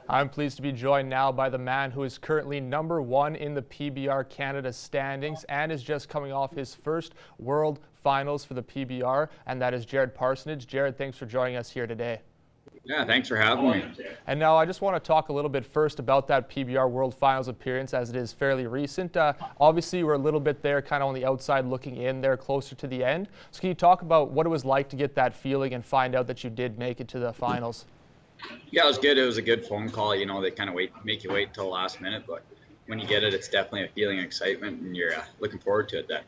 I'm pleased to be joined now by the man who is currently #1 in the PBR Canada standings and is just coming off his first World Finals for the PBR, and that is Jared Parsonage. Jared, thanks for joining us here today. Yeah, thanks for having me. And now I just want to talk a little bit first about that PBR World Finals appearance, as it is fairly recent. Obviously, you were a little bit there, kind of on the outside looking in there closer to the end. So can you talk about what it was like to get that feeling and find out that you did make it to the finals? Yeah, it was good. It was a good phone call. You know, they kind of make you wait until the last minute, but when you get it, it's definitely a feeling of excitement, and you're looking forward to it then.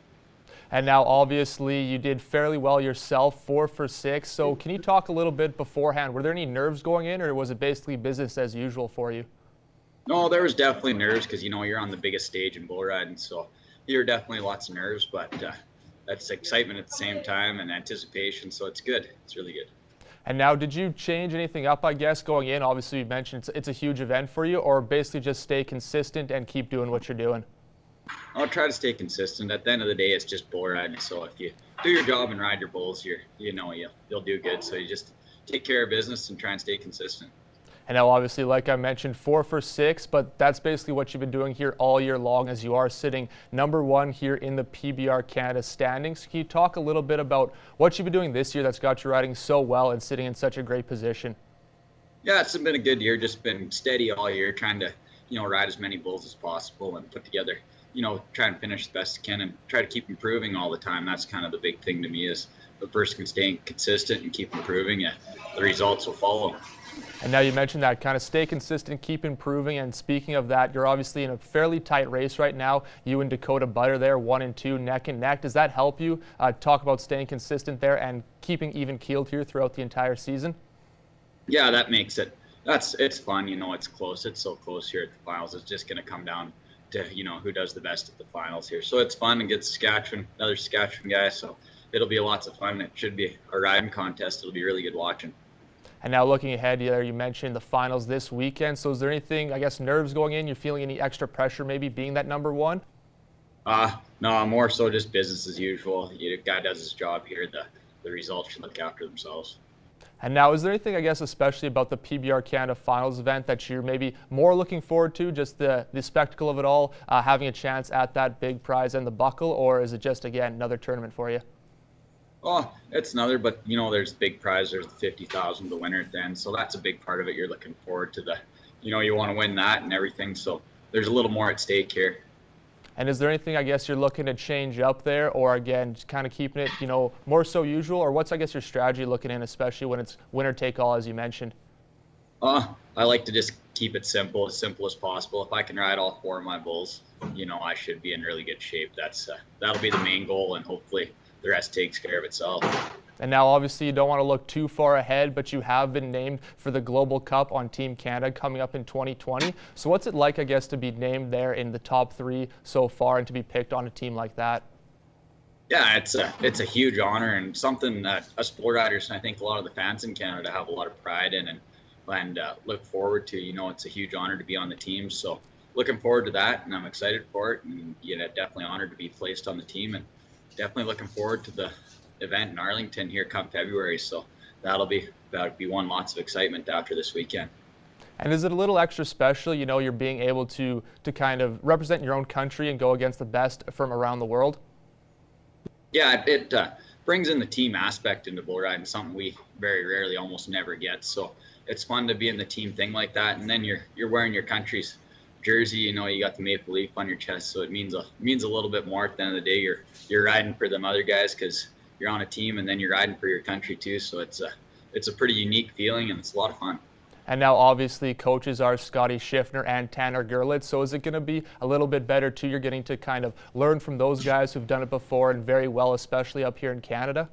And now, obviously, you did fairly well yourself, 4 for 6. So can you talk a little bit beforehand? Were there any nerves going in, or was it basically business as usual for you? No, there was definitely nerves because, you know, you're on the biggest stage in bull riding, so there were definitely lots of nerves, but that's excitement at the same time and anticipation, so it's good. It's really good. And now, did you change anything up, I guess, going in? Obviously, you mentioned it's a huge event for you, or basically just stay consistent and keep doing what you're doing? I'll try to stay consistent. At the end of the day, it's just bull riding. So if you do your job and ride your bulls, you'll do good. So you just take care of business and try and stay consistent. And now, obviously, like I mentioned, 4 for 6, but that's basically what you've been doing here all year long, as you are sitting #1 here in the PBR Canada standings. Can you talk a little bit about what you've been doing this year that's got you riding so well and sitting in such a great position? Yeah, it's been a good year. Just been steady all year, trying to, ride as many bulls as possible and put together, try and finish the best I can and try to keep improving all the time. That's kind of the big thing to me, is the person can stay consistent and keep improving, and the results will follow. And now you mentioned that, kind of stay consistent, keep improving. And speaking of that, you're obviously in a fairly tight race right now. You and Dakota Butter there, 1 and 2, neck and neck. Does that help you talk about staying consistent there and keeping even keeled here throughout the entire season? Yeah, that makes it. It's fun. It's close. It's so close here at the finals. It's just going to come down to, who does the best at the finals here. So it's fun and get Saskatchewan, another Saskatchewan guy. So it'll be lots of fun. It should be a riding contest. It'll be really good watching. And now looking ahead here, you mentioned the finals this weekend. So is there anything, I guess, nerves going in? You're feeling any extra pressure maybe being that #1? No, more so just business as usual. The guy does his job here. The results should look after themselves. And now, is there anything, I guess, especially about the PBR Canada Finals event that you're maybe more looking forward to, just the spectacle of it all, having a chance at that big prize and the buckle, or is it just, again, another tournament for you? Oh, it's another, but, there's the big prize. There's the 50,000, the winner at the end, so that's a big part of it. You're looking forward to you want to win that and everything, so there's a little more at stake here. And is there anything, I guess, you're looking to change up there, or again, just kind of keeping it, more so usual, or what's, I guess, your strategy looking in, especially when it's winner take all, as you mentioned? I like to just keep it simple as possible. If I can ride all 4 of my bulls, I should be in really good shape. That'll be the main goal, and hopefully the rest takes care of itself. And now, obviously, you don't want to look too far ahead, but you have been named for the Global Cup on Team Canada coming up in 2020. So what's it like, I guess, to be named there in the top 3 so far and to be picked on a team like that? Yeah, it's a huge honor and something that us bull riders, and I think a lot of the fans in Canada, have a lot of pride in and look forward to. It's a huge honor to be on the team. So looking forward to that, and I'm excited for it, and definitely honored to be placed on the team, and definitely looking forward to the event in Arlington here come February. So that'll be one lots of excitement after this weekend. And is it a little extra special, you're being able to kind of represent your own country and go against the best from around the world? Yeah, it brings in the team aspect into bull riding, something we very rarely, almost never get. So it's fun to be in the team thing like that, and then you're wearing your country's jersey. You got the maple leaf on your chest, so it means a little bit more. At the end of the day, you're riding for them other guys because you're on a team, and then you're riding for your country too. So it's a pretty unique feeling, and it's a lot of fun. And now, obviously, coaches are Scotty Schiffner and Tanner Gerlitz. So is it going to be a little bit better too? You're getting to kind of learn from those guys who've done it before and very well, especially up here in Canada.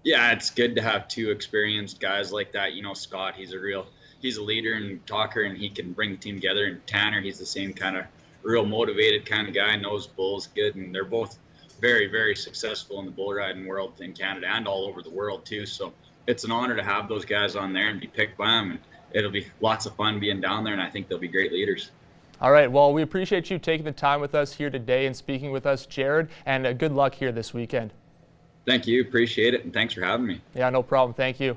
Yeah, it's good to have 2 experienced guys like that. Scott, he's a leader and talker, and he can bring the team together. And Tanner, he's the same kind of real motivated kind of guy, knows bulls good, and they're both very, very successful in the bull riding world in Canada and all over the world too. So it's an honor to have those guys on there and be picked by them, and it'll be lots of fun being down there, and I think they'll be great leaders. All right, well, we appreciate you taking the time with us here today and speaking with us, Jared, and good luck here this weekend. Thank you, appreciate it, and thanks for having me. Yeah, no problem. Thank you.